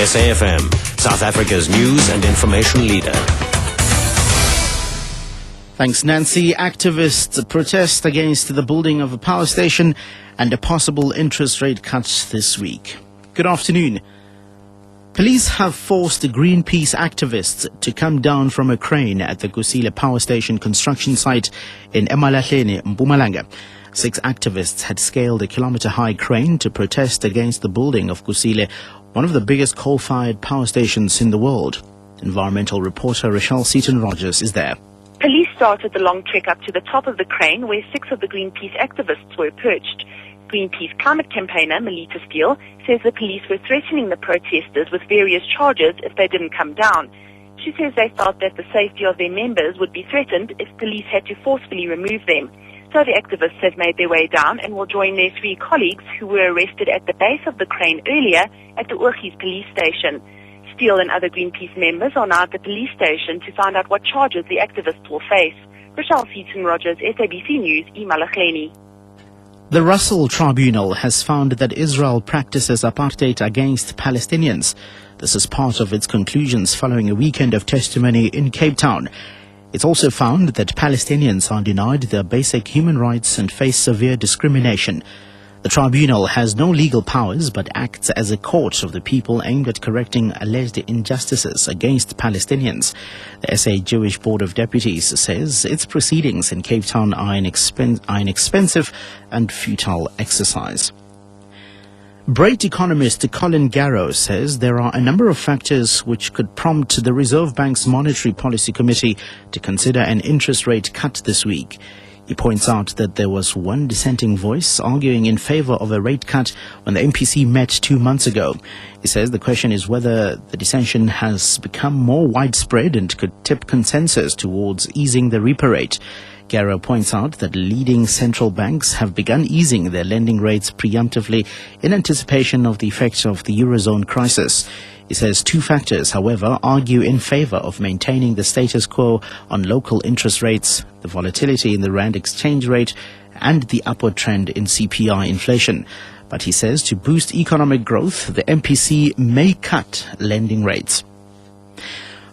SAFM, South Africa's news and information leader. Thanks, Nancy. Activists protest against the building of a power station and a possible interest rate cut this week. Good afternoon. Police have forced Greenpeace activists to come down from a crane at the Kusile power station construction site in Emalahleni, Mpumalanga. 6 activists had scaled a kilometre-high crane to protest against the building of Kusile, one of the biggest coal-fired power stations in the world. Environmental reporter Rochelle Seaton-Rogers is there. Police started the long trek up to the top of the crane where 6 of the Greenpeace activists were perched. Greenpeace climate campaigner Melita Steele says the police were threatening the protesters with various charges if they didn't come down. She says they felt that the safety of their members would be threatened if police had to forcefully remove them. So the activists have made their way down and will join their 3 colleagues who were arrested at the base of the crane earlier at the Urgies police station. Steele and other Greenpeace members are now at the police station to find out what charges the activists will face. Rochelle Seaton-Rogers, SABC News, Emalahleni. The Russell Tribunal has found that Israel practices apartheid against Palestinians. This is part of its conclusions following a weekend of testimony in Cape Town. It's also found that Palestinians are denied their basic human rights and face severe discrimination. The tribunal has no legal powers but acts as a court of the people aimed at correcting alleged injustices against Palestinians. The SA Jewish Board of Deputies says its proceedings in Cape Town are an expensive and futile exercise. Brait economist Colin Garrow says there are a number of factors which could prompt the Reserve Bank's Monetary Policy Committee to consider an interest rate cut this week. He points out that there was one dissenting voice arguing in favor of a rate cut when the MPC met 2 months ago. He says the question is whether the dissension has become more widespread and could tip consensus towards easing the repo rate. Garrow points out that leading central banks have begun easing their lending rates preemptively in anticipation of the effects of the Eurozone crisis. He says 2 factors, however, argue in favor of maintaining the status quo on local interest rates, the volatility in the rand exchange rate, and the upward trend in CPI inflation. But he says to boost economic growth, the MPC may cut lending rates.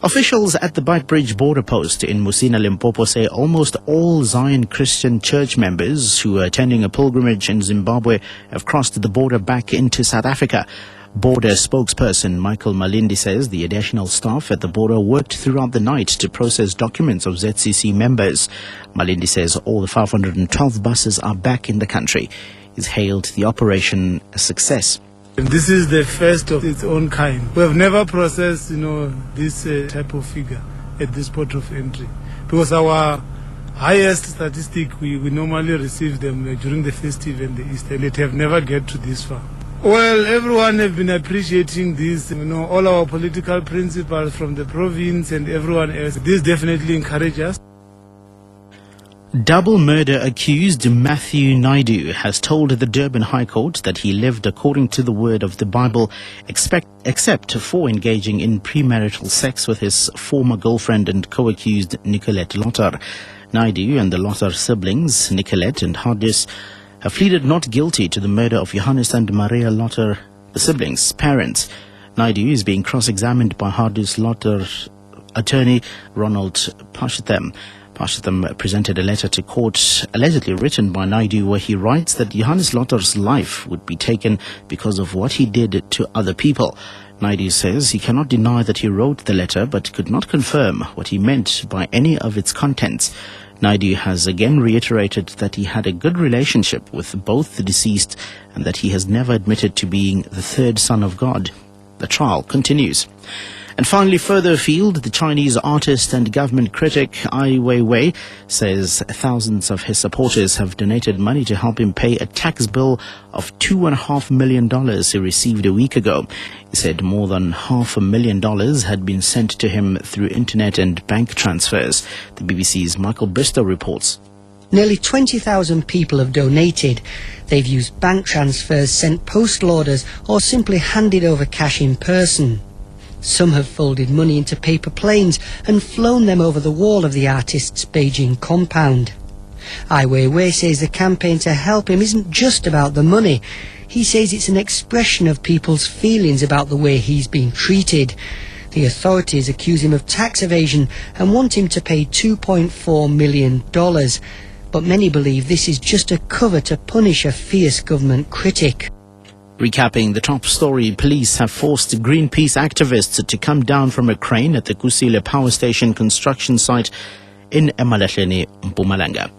Officials at the Beitbridge border post in Musina, Limpopo say almost all Zion Christian church members who are attending a pilgrimage in Zimbabwe have crossed the border back into South Africa. Border spokesperson Michael Malindi says the additional staff at the border worked throughout the night to process documents of ZCC members. Malindi says all the 512 buses are back in the country. He's hailed the operation a success. This is the first of its own kind. We have never processed, this type of figure at this port of entry. Because our highest statistic, we normally receive them during the festive and the Easter, and it have never get to this far. Well, everyone have been appreciating this, all our political principals from the province and everyone else. This definitely encourages us. Double murder accused Matthew Naidu has told the Durban High Court that he lived according to the word of the Bible, except for engaging in premarital sex with his former girlfriend and co-accused Nicolette Lotter. Naidu and the Lotter siblings, Nicolette and Hardis, have pleaded not guilty to the murder of Johannes and Maria Lotter, the siblings' parents. Naidu is being cross-examined by Hardis Lotter's attorney Ronald Pashatham. Pashatham presented a letter to court allegedly written by Naidu where he writes that Johannes Lotter's life would be taken because of what he did to other people. Naidu says he cannot deny that he wrote the letter but could not confirm what he meant by any of its contents. Naidu has again reiterated that he had a good relationship with both the deceased and that he has never admitted to being the third son of God. The trial continues. And finally, further afield, the Chinese artist and government critic Ai Weiwei says thousands of his supporters have donated money to help him pay a tax bill of $2.5 million he received a week ago. He said more than $500,000 had been sent to him through internet and bank transfers. The BBC's Michael Bristow reports. Nearly 20,000 people have donated. They've used bank transfers, sent postal orders, or simply handed over cash in person. Some have folded money into paper planes and flown them over the wall of the artist's Beijing compound. Ai Weiwei says the campaign to help him isn't just about the money. He says it's an expression of people's feelings about the way he's being treated. The authorities accuse him of tax evasion and want him to pay $2.4 million. But many believe this is just a cover to punish a fierce government critic. Recapping the top story, police have forced Greenpeace activists to come down from a crane at the Kusile power station construction site in Emalahleni, Mpumalanga.